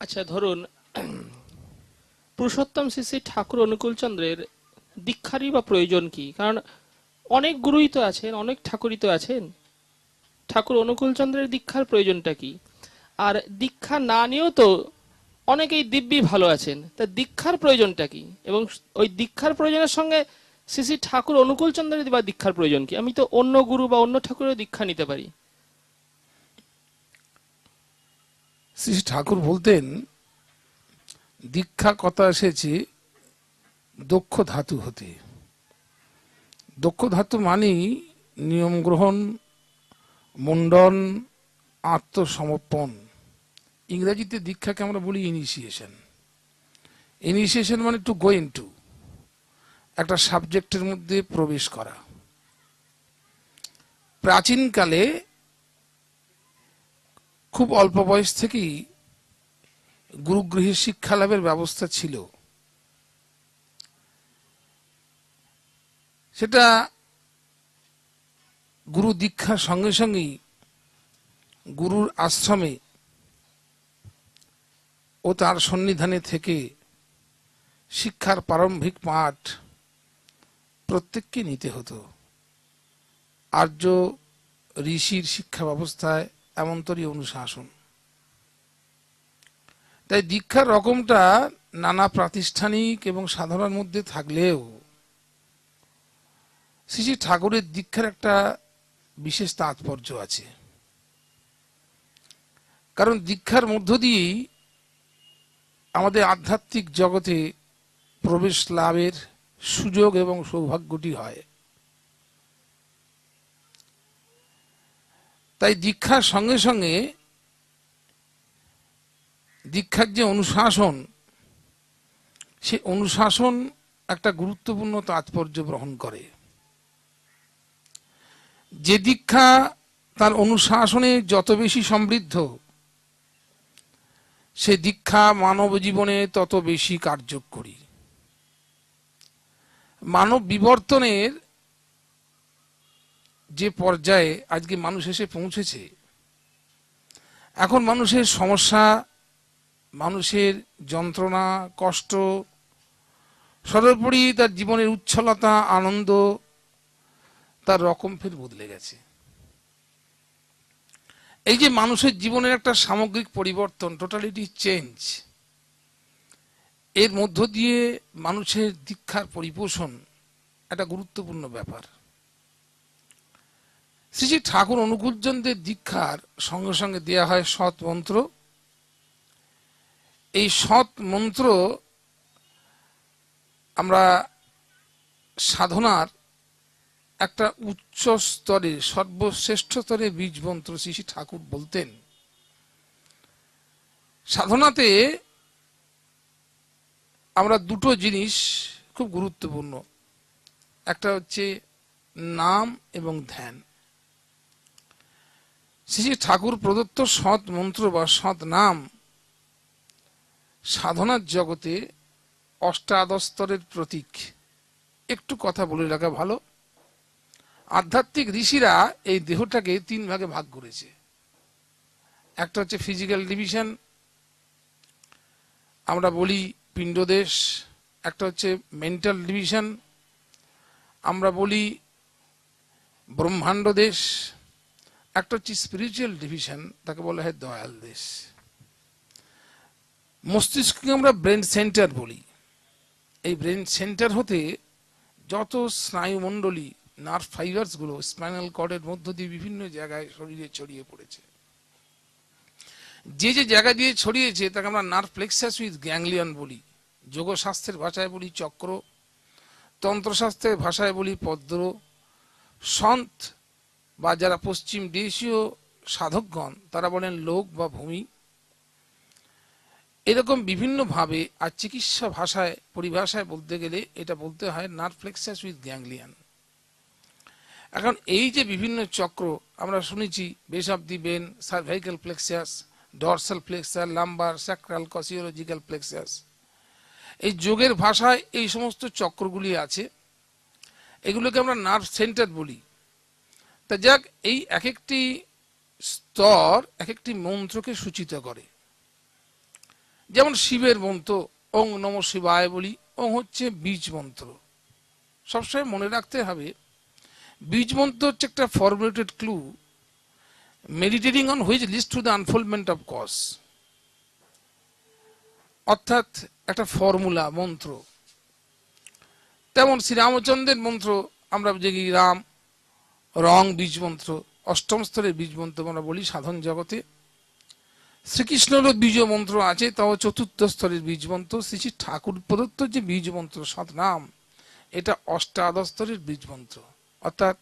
আচ্ছা, ধরুন পুরুষোত্তম শ্রী শ্রী ঠাকুর অনুকূলচন্দ্রের দীক্ষারই বা প্রয়োজন কি? কারণ অনেক গুরুই তো আছেন, অনেক ঠাকুরই তো আছেন। ঠাকুর অনুকূলচন্দ্রের দীক্ষার প্রয়োজনটা কি? আর দীক্ষা না নিয়েও তো অনেকেই দিব্যি ভালো আছেন, তা দীক্ষার প্রয়োজনটা কি? এবং ওই দীক্ষার প্রয়োজনের সঙ্গে শ্রী শ্রী ঠাকুর অনুকূলচন্দ্রের বা দীক্ষার প্রয়োজন কি? আমি তো অন্য গুরু বা অন্য ঠাকুরের দীক্ষা নিতে পারি। শ্রী ঠাকুর বলতেন দীক্ষা কথা এসেছে দক্ষ ধাতু হতে। দক্ষ ধাতু মানেই নিয়ম গ্রহণ, মুন্ডন, আত্মসমর্পণ। ইংরেজিতে দীক্ষাকে আমরা বলি ইনিশিয়েশন। ইনিশিয়েশন মানে টু গো ইনটু, একটা সাবজেক্টের মধ্যে প্রবেশ করা। প্রাচীনকালে খুব অল্প বয়স থেকেই গুরুগৃহে শিক্ষা লাভের ব্যবস্থা ছিল। সেটা গুরু দীক্ষার সঙ্গে সঙ্গেই গুরুর আশ্রমে ও তার সন্নিধানে থেকে শিক্ষার প্রারম্ভিক পাঠ প্রত্যেককে নিতে হতো। আর্য ঋষির শিক্ষা ব্যবস্থায় এমনতরই অনুশাসন। তাই দীক্ষার রকমটা নানা প্রাতিষ্ঠানিক এবং সাধনার মধ্যে থাকলেও শ্রী শ্রী ঠাকুরের দীক্ষার একটা বিশেষ তাৎপর্য আছে। কারণ দীক্ষার মধ্য দিয়েই আমাদের আধ্যাত্মিক জগতে প্রবেশ লাভের সুযোগ এবং সৌভাগ্যটি হয়। তাই দীক্ষার সঙ্গে সঙ্গে দীক্ষার যে অনুশাসন, সে অনুশাসন একটা গুরুত্বপূর্ণ তাৎপর্য বহন করে। যে দীক্ষা তার অনুশাসনে যত বেশি সমৃদ্ধ, সে দীক্ষা মানব জীবনে তত বেশি কার্যকরী। মানব বিবর্তনের যে পর্যায়ে আজকে মানুষ এসে পৌঁছেছে, এখন মানুষের সমস্যা, মানুষের যন্ত্রণা, কষ্ট, সর্বোপরি তার জীবনের উচ্ছলতা, আনন্দ, তার রকম ফের বদলে গেছে। এই যে মানুষের জীবনের একটা সামগ্রিক পরিবর্তন, টোটালিটি চেঞ্জ, এর মধ্য দিয়ে মানুষের দীক্ষার পরিপোষণ একটা গুরুত্বপূর্ণ ব্যাপার। শ্রী শ্রী ঠাকুর অনুকূলচন্দ্রের দীক্ষার সঙ্গে সঙ্গে দেয়া হয় সৎ মন্ত্র। এই সৎ মন্ত্র আমরা সাধনার একটা উচ্চ স্তরে, সর্বশ্রেষ্ঠ স্তরে বীজ মন্ত্র শ্রী শ্রী ঠাকুর বলতেন। সাধনাতে আমরা দুটো জিনিস খুব গুরুত্বপূর্ণ, একটা হচ্ছে নাম এবং ধ্যান। শ্রী শ্রী ঠাকুর প্রদত্ত সৎ মন্ত্র বা সৎ নাম সাধনার জগতে অষ্টাদশ স্তরের প্রতীক। একটু কথা বলে রাখা ভালো, আধ্যাত্মিক ঋষিরা এই দেহটাকে তিন ভাগে ভাগ করেছে। একটা হচ্ছে ফিজিক্যাল ডিভিশন, আমরা বলি পিণ্ডদেশ। একটা হচ্ছে মেন্টাল ডিভিশন, আমরা বলি ব্রহ্মাণ্ড দেশ। একটা হচ্ছে স্পিরিচুয়াল ডিভিশন, তাকে বলা হয় দয়াল দেশ। মস্তিষ্ককে আমরা ব্রেন সেন্টার বলি। এই ব্রেন সেন্টার হতে যত স্নায়ুমণ্ডলী, নার্ভ ফাইবার্স গুলো স্পাইনাল কর্ডের মধ্য দিয়ে বিভিন্ন জায়গায় শরীরে ছড়িয়ে পড়েছে। যে যে জায়গা দিয়ে ছড়িয়েছে তাকে আমরা নার্ভ প্লেক্সাস উইথ গ্যাংলিয়ন বলি। যোগশাস্ত্রের ভাষায় বলি চক্র, তন্ত্রশাস্ত্রের ভাষায় বলি পদ্ম। সন্ত বা যারা পশ্চিম দেশীয় সাধকগণ তারা বলেন লোক বা ভূমি। এরকম বিভিন্ন ভাবে, আর চিকিৎসা ভাষায় পরিভাষায় বলতে গেলে এটা বলতে হয় নার্ভ প্লেক্সাস উইথ গ্যাংলিয়ন। এখন এই যে বিভিন্ন চক্র আমরা শুনেছি, base of the brain, cervical plexus, dorsal plexus, lumbar, sacral, coccygeal plexus, এই যোগের ভাষায় এই সমস্ত চক্রগুলি আছে, এগুলোকে আমরা নার্ভ সেন্টার বলি। তা যাক, এই এক একটি স্তর এক একটি মন্ত্রকে সূচিত করে। যেমন শিবের মন্ত্র ওং নম শিবায় বলি, ওং হচ্ছে বীজ মন্ত্র। সবসময় মনে রাখতে হবে, বীজ মন্ত্র হচ্ছে একটা formulated clue meditating on which লিস্ট to the unfoldment of cause, অর্থাৎ একটা ফর্মুলা মন্ত্র। তেমন শ্রীরামচন্দ্রের মন্ত্র আমরা দেখি রাম রং বীজ মন্ত্র, অষ্টম স্তরের বীজ মন্ত্র আমরা বলি সাধন জগতে। শ্রীকৃষ্ণেরও বীজ মন্ত্র আছে, তাও চতুর্থ স্তরের বীজ মন্ত্র। শ্রী শ্রী ঠাকুর প্রদত্ত যে বীজ মন্ত্র সৎনাম, এটা অষ্টাদশ স্তরের বীজ মন্ত্র, অর্থাৎ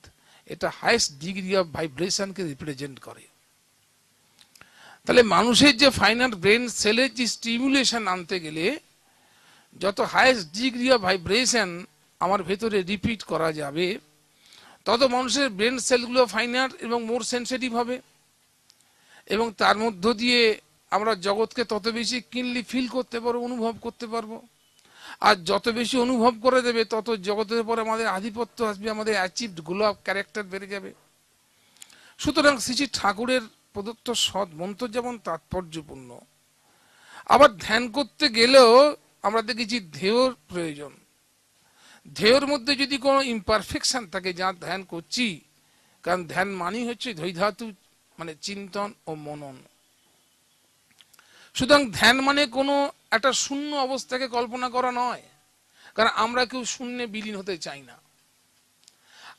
এটা হাইয়েস্ট ডিগ্রি অফ ভাইব্রেশনকে রিপ্রেজেন্ট করে। তাহলে মানুষের যে ফাইনাল ব্রেন সেলের যে স্টিমুলেশন আনতে গেলে যত হাইয়েস্ট ডিগ্রি অফ ভাইব্রেশন আমার ভেতরে রিপিট করা যাবে, তত মানুষের ব্রেন সেলগুলো ফাইনাল এবং মোর সেন্সিটিভ হবে, এবং তার মধ্য দিয়ে আমরা জগৎকে তত বেশি কিনলি ফিল করতে পারবো, অনুভব করতে পারবো। আর যত বেশি অনুভব করে দেবে, তত জগতের পরে আমাদের আধিপত্য আসবে, আমাদের অ্যাচিভড গ্লো অফ ক্যারেক্টার বেড়ে যাবে। সুতরাং শ্রী শ্রী ঠাকুরের প্রদত্ত সৎ মন্ত্র যেমন তাৎপর্যপূর্ণ, আবার ধ্যান করতে গেলেও আমরা দেখেছি ধ্যেয়র প্রয়োজন। ধ্যেয়র মধ্যে যদি কোনো ইমপারফেকশন থাকে, যা ধ্যান করছি, কারণ ধ্যান মানেই হচ্ছে ধৈধাতু, মানে চিন্তন ও মনন। সুতরাং ধ্যান মানে কোনো একটা শূন্য অবস্থাকে কল্পনা করা নয়, কারণ আমরা কেউ শূন্যে বিলীন হতে চাই না।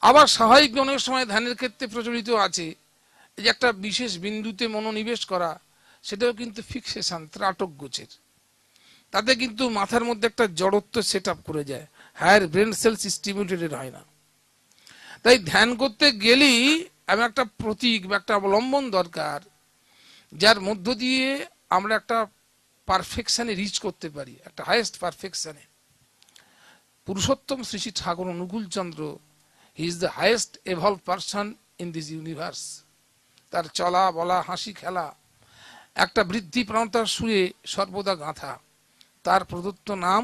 আবার স্বাভাবিক অনেক সময় ধ্যানের ক্ষেত্রে প্রচলিত আছে যে একটা বিশেষ বিন্দুতে মনোনিবেশ করা, সেটাও কিন্তু ফিক্সেশন, ত্রাটক গোছের। তাতে কিন্তু মাথার মধ্যে একটা জড়ত্ব সেট আপ করে যায়, হায়ার ব্রেন সেলস স্টিমুলেটেড হয় না। তাই ধ্যান করতে গেলেই আমি একটা প্রতীক বা একটা অবলম্বন দরকার, যার মধ্য দিয়ে আমরা একটা পারফেকশনে রিচ করতে পারি, একটা হাইয়েস্ট পারফেকশনে। Purushottam Shri Shri Thakur Anukul Chandra, he is the highest evolved person in this universe. তার চলা বলা হাসি খেলা একটা বৃদ্ধি প্রাণতার সুরে সর্বদা গাঁথা, তার প্রদত্ত নাম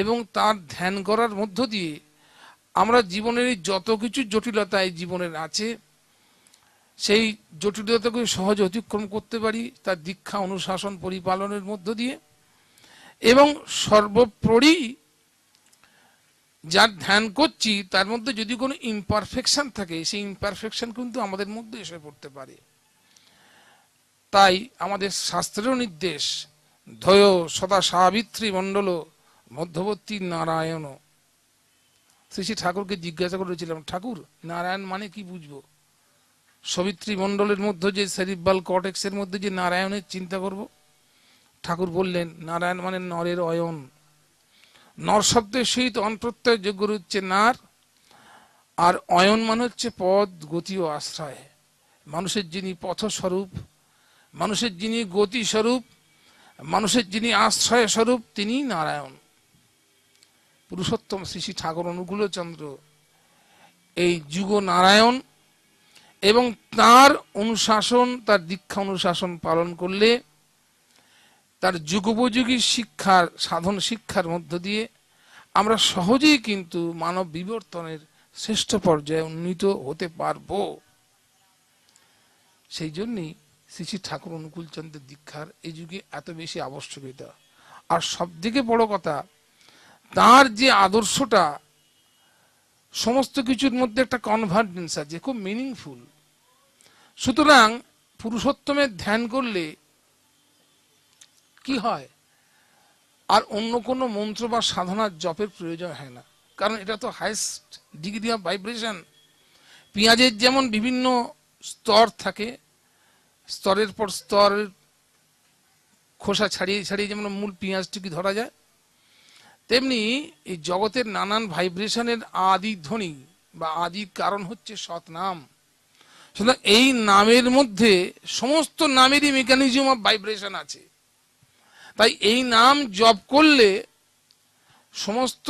এবং তার ধ্যান করার মধ্য দিয়ে আমরা জীবনের যত কিছু জটিলতা এই জীবনের আছে, সেই জটিলতাকে সহজে অতিক্রম করতে পারি তার দীক্ষা অনুশাসন পরিপালনের মধ্য দিয়ে। এবং সর্বোপরি যার ধ্যান করছি তার মধ্যে যদি কোনো ইমপারফেকশন থাকে, সেই ইমপারফেকশন কিন্তু আমাদের মধ্যে এসে পড়তে পারে। তাই আমাদের শাস্ত্রেরও নির্দেশ, ধয় সদা সাবিত্রী মণ্ডল মধ্যবর্তী নারায়ণ। শ্রী শ্রী ঠাকুরকে জিজ্ঞাসা করেছিলাম, ঠাকুর নারায়ণ মানে কি বুঝবো? সবিত্রী মণ্ডলের মধ্যে যে সেরিব্রাল কর্টেক্সের মধ্যে যে নারায়ণের চিন্তা করব। ঠাকুর বললেন, নারায়ণ মানে নরের অয়ন। নর শব্দের সহিত অনপ্রত্যয় যোগ্য হচ্ছে নার, আর অয়ন মানে হচ্ছে পদ গতি ও আশ্রয়। মানুষের যিনি পথস্বরূপ, মানুষের যিনি গতি স্বরূপ, মানুষের যিনি আশ্রয় স্বরূপ, তিনি নারায়ণ। পুরুষোত্তম শ্রী শ্রী ঠাকুর অনুকূল চন্দ্র এই যুগ নারায়ণ, এবং তার অনুশাসন, তার দীক্ষা অনুশাসন পালন করলে তার যুগোপযোগী শিক্ষার সাধন শিক্ষার মধ্য দিয়ে আমরা সহজেই কিন্তু মানব বিবর্তনের শ্রেষ্ঠ পর্যায়ে উন্নীত হতে পারব। সেই জন্যই শ্রী শ্রী ঠাকুর অনুকূল চন্দ্রের দীক্ষার এই যুগে এত বেশি আবশ্যকতা। আর সব থেকে বড় কথা, তার যে আদর্শটা সমস্ত কিছুর মধ্যে একটা কনভার্জেন্স আছে, খুব মিনিংফুল। সুতরাং পুরুষোত্তমের ধ্যান করলে কি হয়, আর অন্য কোনো মন্ত্র বা সাধনার জপের প্রয়োজন হয় না, কারণ এটা তো হাইয়েস্ট ডিগ্রি অফ ভাইব্রেশন। পেঁয়াজের যেমন বিভিন্ন স্তর থাকে, স্তরের পর স্তরের খোসা ছাড়িয়ে ছাড়িয়ে যেমন মূল পেঁয়াজটিকে ধরা যায়, তেমনি এই জগতের নানান ভাইব্রেশনের আদি ধ্বনি বা আদি কারণ হচ্ছে সৎনাম। সুতরাং এই নামের মধ্যে সমস্ত নামেরই মেকানিজম অফ ভাইব্রেশন আছে। তাই এই নাম জপ করলে সমস্ত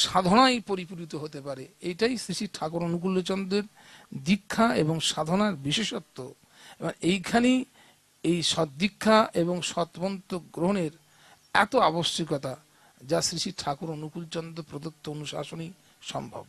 সাধনাই পরিপূরিত হতে পারে। এইটাই শ্রী শ্রী ঠাকুর অনুকূলচন্দ্রের দীক্ষা এবং সাধনার বিশেষত্ব। এবার এইখানেই এই সদ্দীক্ষা এবং সৎমন্ত্র গ্রহণের এত আবশ্যকতা। যা শ্রী শ্রী ঠাকুর অনুকূলচন্দ্র প্রদত্ত অনুশাসনই সম্ভব।